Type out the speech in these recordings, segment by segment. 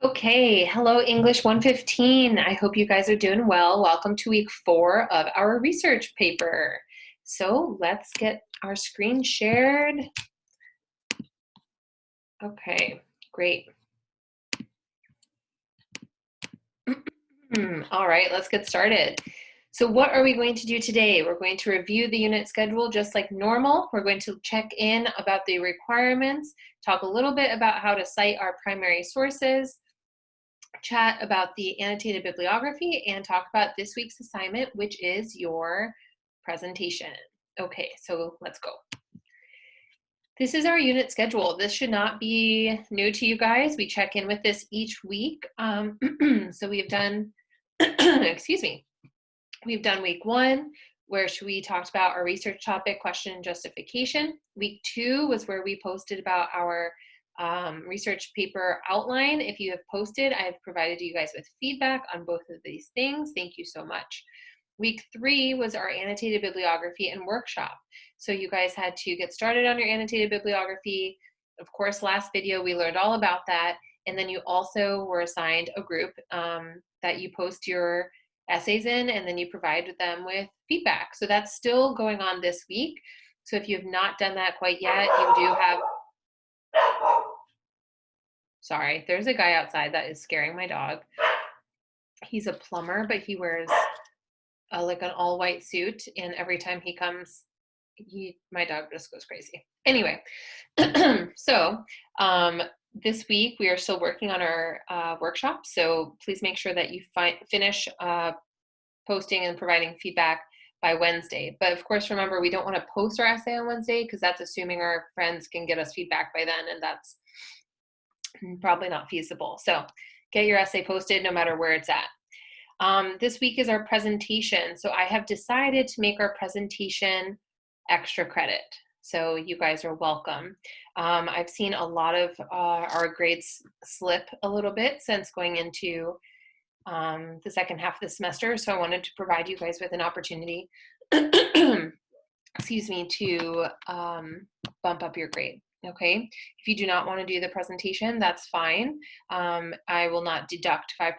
Okay, hello English 115. I hope you guys are doing well. Welcome to week 4 of our research paper. So let's get our screen shared. Okay, great. All right, let's get started. So what are we going to do today? We're going to review the unit schedule just like normal. We're going to check in about the requirements, talk a little bit about how to cite our primary sources, chat about the annotated bibliography, and talk about this week's assignment, which is your presentation. Okay, so let's go. This is our unit schedule. This should not be new to you guys. We check in with this each week. So we've done, excuse me, we've done week 1, where we talked about our research topic, question, and justification. Week 2 was where we posted about our research paper outline. If you have posted, I have provided you guys with feedback on both of these things. Thank you so much. Week 3 was our annotated bibliography and workshop. So you guys had to get started on your annotated bibliography. Of course, last video we learned all about that. And then you also were assigned a group that you post your essays in, and then you provide them with feedback. So that's still going on this week. So if you have not done that quite yet, you do have, sorry, there's a guy outside that is scaring my dog. He's a plumber, but he wears like an all white suit, and every time he comes, my dog just goes crazy. Anyway, so this week we are still working on our workshop, so please make sure that you finish posting and providing feedback by Wednesday. But of course, remember, we don't want to post our essay on Wednesday because that's assuming our friends can get us feedback by then, and that's probably not feasible. So get your essay posted no matter where it's at. This week is our presentation. So I have decided to make our presentation extra credit. So you guys are welcome. I've seen a lot of our grades slip a little bit since going into the second half of the semester. So I wanted to provide you guys with an opportunity, excuse me, to bump up your grade. Okay, if you do not want to do the presentation, that's fine. I will not deduct 5%.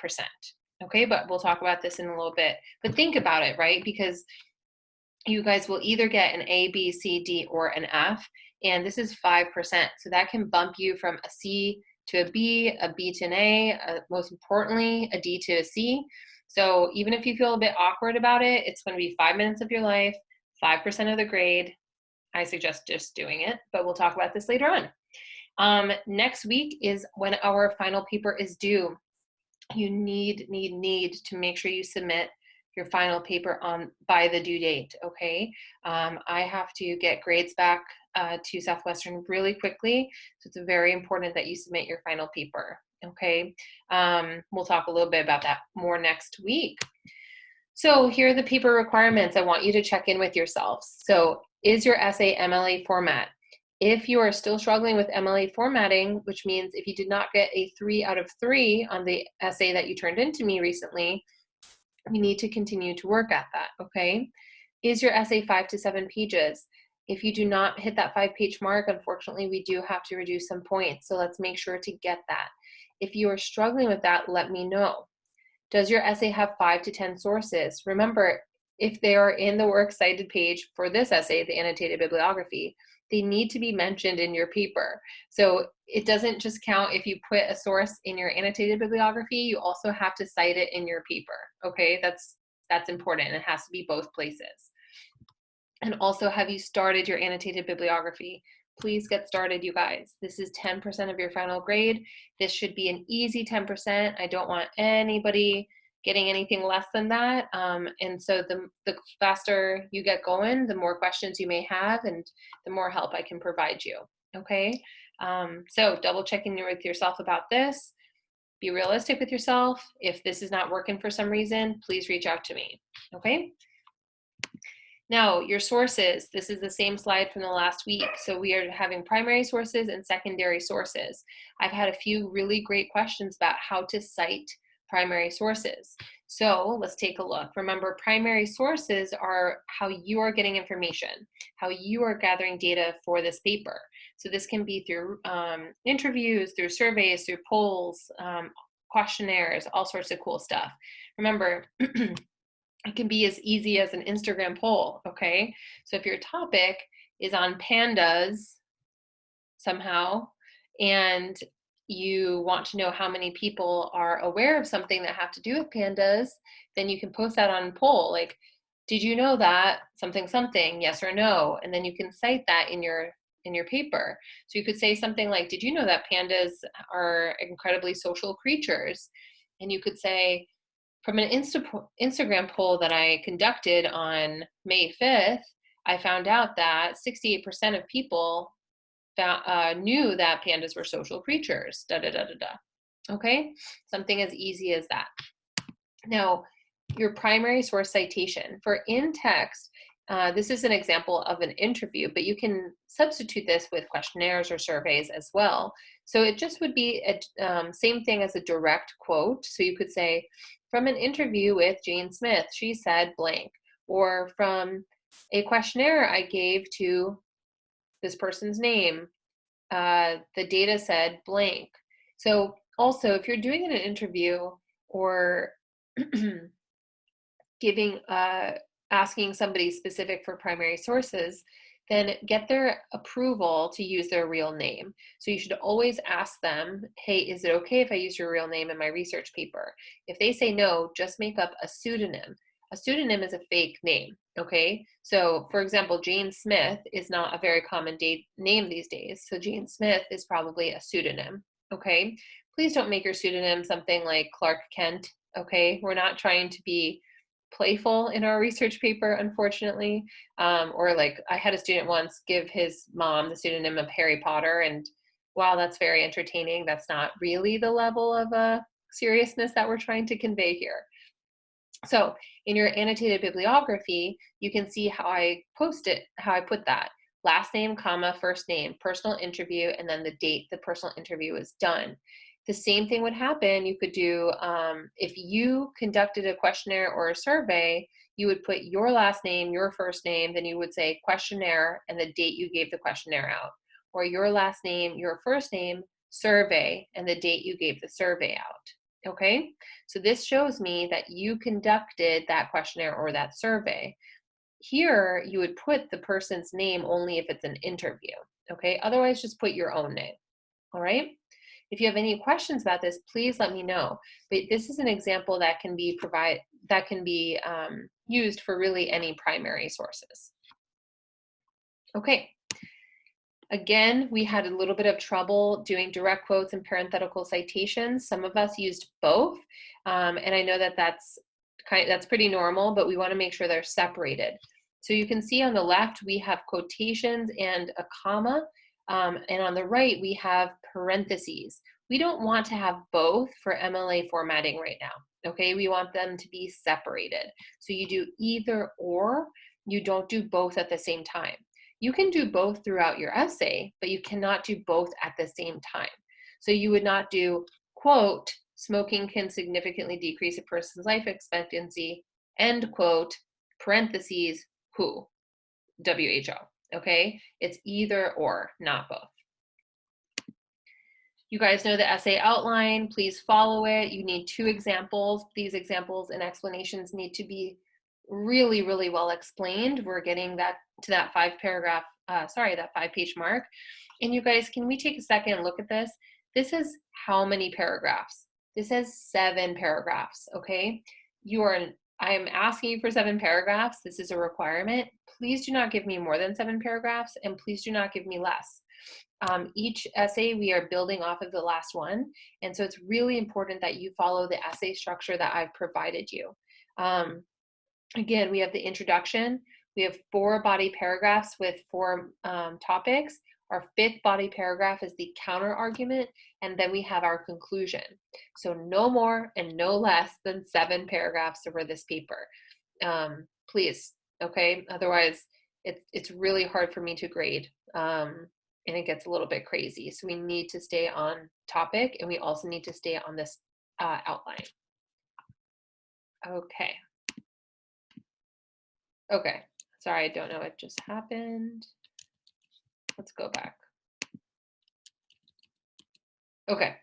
Okay, but we'll talk about this in a little bit. But think about it, right? Because you guys will either get an A, B, C, D, or an F, and this is 5%. So that can bump you from a C to a B to an A, most importantly, a D to a C. So even if you feel a bit awkward about it, it's going to be 5 minutes of your life, 5% of the grade. I suggest just doing it, but we'll talk about this later on. Next week is when our final paper is due. You need to make sure you submit your final paper by the due date, okay? I have to get grades back to Southwestern really quickly, so it's very important that you submit your final paper, okay? We'll talk a little bit about that more next week. So here are the paper requirements. I want you to check in with yourselves. So is your essay MLA format? If you are still struggling with MLA formatting, which means if you did not get a 3 out of 3 on the essay that you turned into me recently, you need to continue to work at that, okay? Is your essay 5 to 7 pages? If you do not hit that 5-page mark, unfortunately, we do have to reduce some points, so let's make sure to get that. If you are struggling with that, let me know. Does your essay have 5 to 10 sources? Remember, if they are in the works cited page for this essay, the annotated bibliography, they need to be mentioned in your paper. So it doesn't just count if you put a source in your annotated bibliography, you also have to cite it in your paper, okay? That's important. It has to be both places. And also, have you started your annotated bibliography? Please get started, you guys. This is 10% of your final grade. This should be an easy 10%. I don't want anybody getting anything less than that. And so the faster you get going, the more questions you may have and the more help I can provide you, okay? So double checking with yourself about this. Be realistic with yourself. If this is not working for some reason, please reach out to me, okay? Now, your sources, this is the same slide from the last week. So we are having primary sources and secondary sources. I've had a few really great questions about how to cite primary sources. So let's take a look. Remember, primary sources are how you are getting information, how you are gathering data for this paper. So this can be through interviews, through surveys, through polls, questionnaires, all sorts of cool stuff. Remember, it can be as easy as an Instagram poll, okay? So if your topic is on pandas somehow, and you want to know how many people are aware of something that have to do with pandas, then you can post that on a poll, like, did you know that something something, yes or no? And then you can cite that in your paper. So you could say something like, did you know that pandas are incredibly social creatures? And you could say, from an Instagram poll that I conducted on May 5th, I found out that 68% of people knew that pandas were social creatures, da da da da da. Okay, something as easy as that. Now, your primary source citation for in text. This is an example of an interview, but you can substitute this with questionnaires or surveys as well. So it just would be a same thing as a direct quote. So you could say, from an interview with Jane Smith, she said blank, or from a questionnaire I gave to this person's name, the data said blank. So also, if you're doing an interview or giving asking somebody specific for primary sources, then get their approval to use their real name. So you should always ask them, hey, is it okay if I use your real name in my research paper? If they say no, just make up a pseudonym. A pseudonym is a fake name, okay? So for example, Jane Smith is not a very common name these days. So Jane Smith is probably a pseudonym, okay? Please don't make your pseudonym something like Clark Kent, okay? We're not trying to be playful in our research paper, unfortunately. Or like I had a student once give his mom the pseudonym of Harry Potter, and while that's very entertaining, that's not really the level of seriousness that we're trying to convey here. So in your annotated bibliography, you can see how I put that. Last name, comma, first name, personal interview, and then the date the personal interview is done. The same thing would happen. You could do, if you conducted a questionnaire or a survey, you would put your last name, your first name, then you would say questionnaire and the date you gave the questionnaire out. Or your last name, your first name, survey, and the date you gave the survey out. Okay, so this shows me that you conducted that questionnaire or that survey. Here, you would put the person's name only if it's an interview. Okay, otherwise just put your own name. All right. If you have any questions about this, please let me know. But this is an example that can be used for really any primary sources. Okay. Again, we had a little bit of trouble doing direct quotes and parenthetical citations. Some of us used both, and I know that that's pretty normal, but we want to make sure they're separated. So you can see on the left we have quotations and a comma, and on the right we have parentheses. We don't want to have both for MLA formatting right now. Okay, we want them to be separated. So you do either or. You don't do both at the same time. You can do both throughout your essay, but you cannot do both at the same time. So you would not do, quote, smoking can significantly decrease a person's life expectancy, end quote, parentheses, WHO, WHO, okay? It's either or, not both. You guys know the essay outline. Please follow it. You need 2 examples. These examples and explanations need to be really, really well explained. We're getting that to that 5-page mark. And you guys, can we take a second and look at this? This is how many paragraphs? This has 7 paragraphs, okay? I am asking you for 7 paragraphs. This is a requirement. Please do not give me more than 7 paragraphs, and please do not give me less. Each essay we are building off of the last one, and so it's really important that you follow the essay structure that I've provided you. Again, we have the introduction. We have 4 body paragraphs with 4 topics. Our 5th body paragraph is the counter argument, and then we have our conclusion. So no more and no less than 7 paragraphs over this paper. Please, okay? Otherwise, it's really hard for me to grade, and it gets a little bit crazy. So we need to stay on topic, and we also need to stay on this outline. Okay. Okay, sorry, I don't know what just happened. Let's go back. Okay,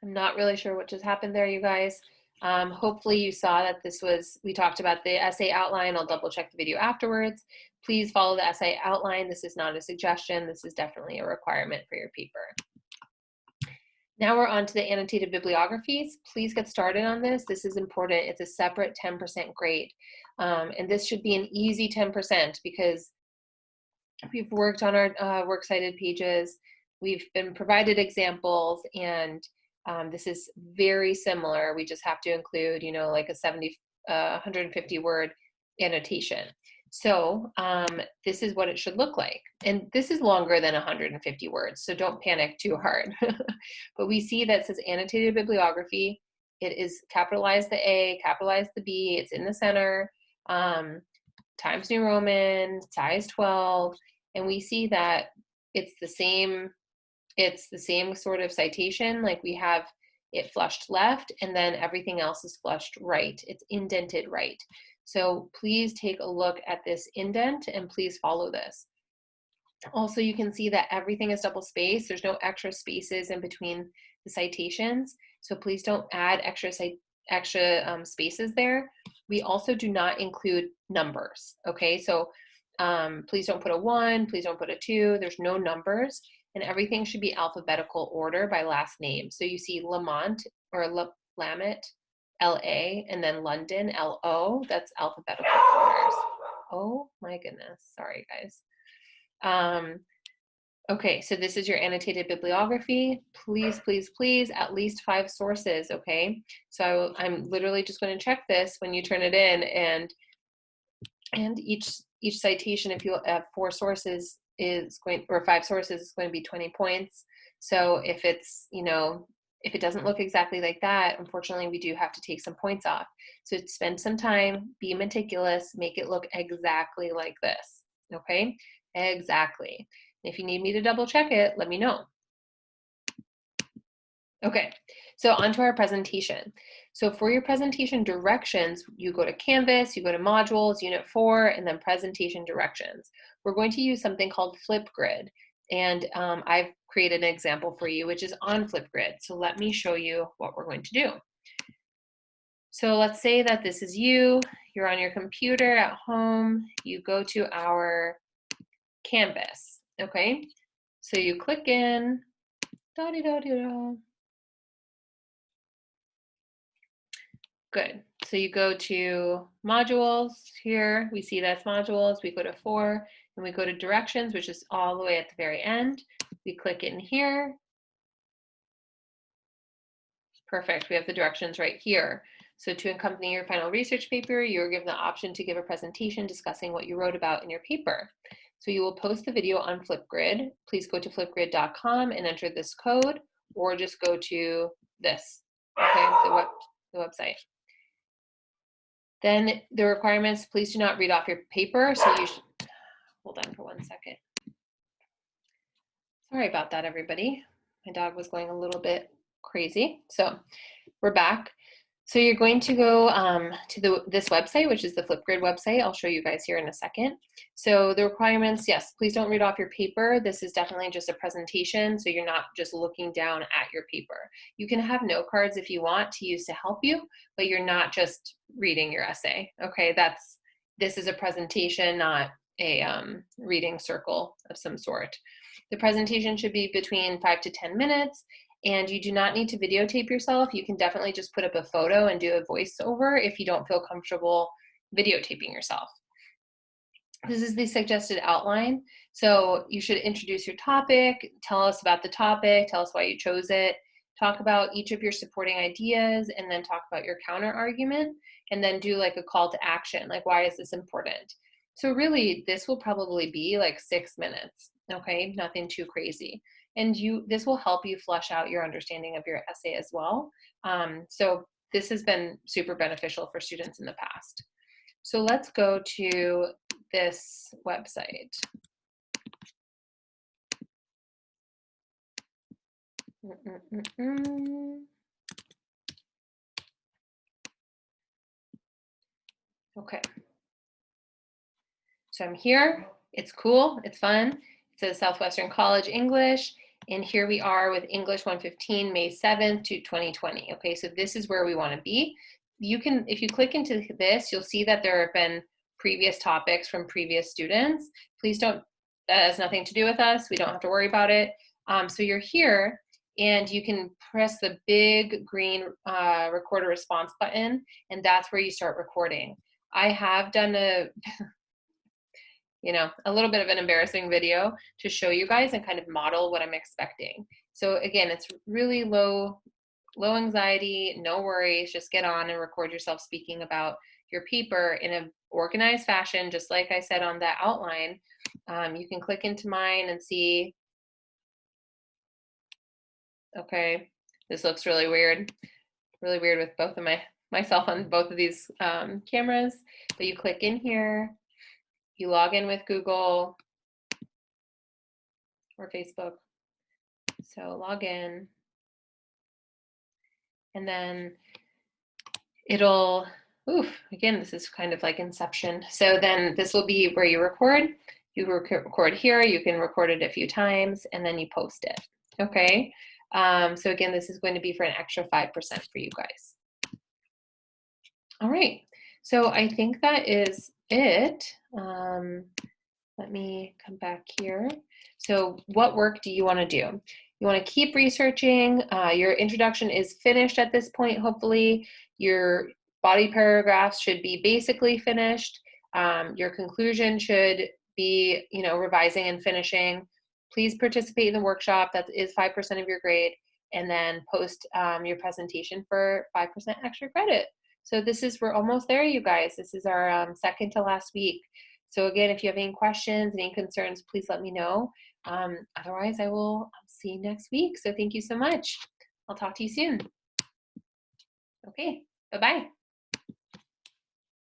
I'm not really sure what just happened there, you guys. Hopefully you saw that we talked about the essay outline. I'll double check the video afterwards. Please follow the essay outline. This is not a suggestion. This is definitely a requirement for your paper. Now we're on to the annotated bibliographies. Please get started on this. This is important. It's a separate 10% grade. And this should be an easy 10% because we've worked on our works cited pages. We've been provided examples, and this is very similar. We just have to include, like a 150 word annotation. So this is what it should look like. And this is longer than 150 words, so don't panic too hard. But we see that it says annotated bibliography. It is capitalize the A, capitalize the B, it's in the center, Times New Roman, size 12, and we see that it's the same sort of citation. Like we have it flushed left, and then everything else is flushed right. It's indented right. So please take a look at this indent and please follow this. Also, you can see that everything is double spaced. There's no extra spaces in between the citations. So please don't add extra spaces there. We also do not include numbers. Okay, so please don't put a 1, please don't put a 2. There's no numbers, and everything should be alphabetical order by last name. So you see Lamont or Lamont, L-A, and then London, L-O. That's alphabetical orders. Oh my goodness, sorry guys. Okay, so this is your annotated bibliography. Please, please, please, at least 5 sources, okay? So I'm literally just going to check this when you turn it in, and each citation, if you have 4 sources or 5 sources, is going to be 20 points. So if it's, if it doesn't look exactly like that, unfortunately, we do have to take some points off. So spend some time, be meticulous, make it look exactly like this, okay? Exactly. If you need me to double check it, let me know. Okay, so onto our presentation. So for your presentation directions, you go to Canvas, you go to Modules, Unit 4, and then Presentation Directions. We're going to use something called Flipgrid, and I've created an example for you, which is on Flipgrid. So let me show you what we're going to do. So let's say that this is you're on your computer at home, you go to our Canvas, okay? So you click in, da-di-da-di-da. Good. So you go to modules here. We see that's modules. We go to 4 and we go to directions, which is all the way at the very end. We click in here. Perfect. We have the directions right here. So to accompany your final research paper, you're given the option to give a presentation discussing what you wrote about in your paper. So you will post the video on Flipgrid. Please go to flipgrid.com and enter this code, or just go to this, okay, the website. Then the requirements, please do not read off your paper. So you should, hold on for 1 second. Sorry about that, everybody. My dog was going a little bit crazy. So we're back. So you're going to go to this website, which is the Flipgrid website. I'll show you guys here in a second. So the requirements, yes, please don't read off your paper. This is definitely just a presentation, so you're not just looking down at your paper. You can have note cards if you want to use to help you, but you're not just reading your essay, okay? This is a presentation, not a reading circle of some sort. The presentation should be between 5 to 10 minutes. And you do not need to videotape yourself. You can definitely just put up a photo and do a voiceover if you don't feel comfortable videotaping yourself. This is the suggested outline. So you should introduce your topic, tell us about the topic, tell us why you chose it, talk about each of your supporting ideas, and then talk about your counter argument, and then do like a call to action, like why is this important? So really, this will probably be like 6 minutes, okay? Nothing too crazy. And this will help you flesh out your understanding of your essay as well. So this has been super beneficial for students in the past. So let's go to this website. Okay. So I'm here. It's cool. It's fun. It says Southwestern College English. And here we are with English 115, May 7th to 2020. Okay, so this is where we want to be. You can, if you click into this, you'll see that there have been previous topics from previous students. Please don't, that has nothing to do with us. We don't have to worry about it. So you're here and you can press the big green record a response button, and that's where you start recording. I have done a a little bit of an embarrassing video to show you guys and kind of model what I'm expecting. So again, it's really low anxiety, no worries, just get on and record yourself speaking about your paper in an organized fashion, just like I said on that outline. You can click into mine and see, okay, this looks really weird with both of myself on both of these cameras, but you click in here, you log in with Google or Facebook. So log in, and then it'll, again, this is kind of like Inception. So then this will be where you record. You record here, you can record it a few times, and then you post it, okay? So again, this is going to be for an extra 5% for you guys. All right, so I think that is it. Let me come back here. So what work do you want to do? You want to keep researching. Your introduction is finished at this point, hopefully. Your body paragraphs should be basically finished. Your conclusion should be, revising and finishing. Please participate in the workshop. That is 5% of your grade. And then post your presentation for 5% extra credit. So we're almost there, you guys. This is our second to last week. So again, if you have any questions, any concerns, please let me know. Otherwise, I will see you next week. So thank you so much. I'll talk to you soon. Okay, bye-bye.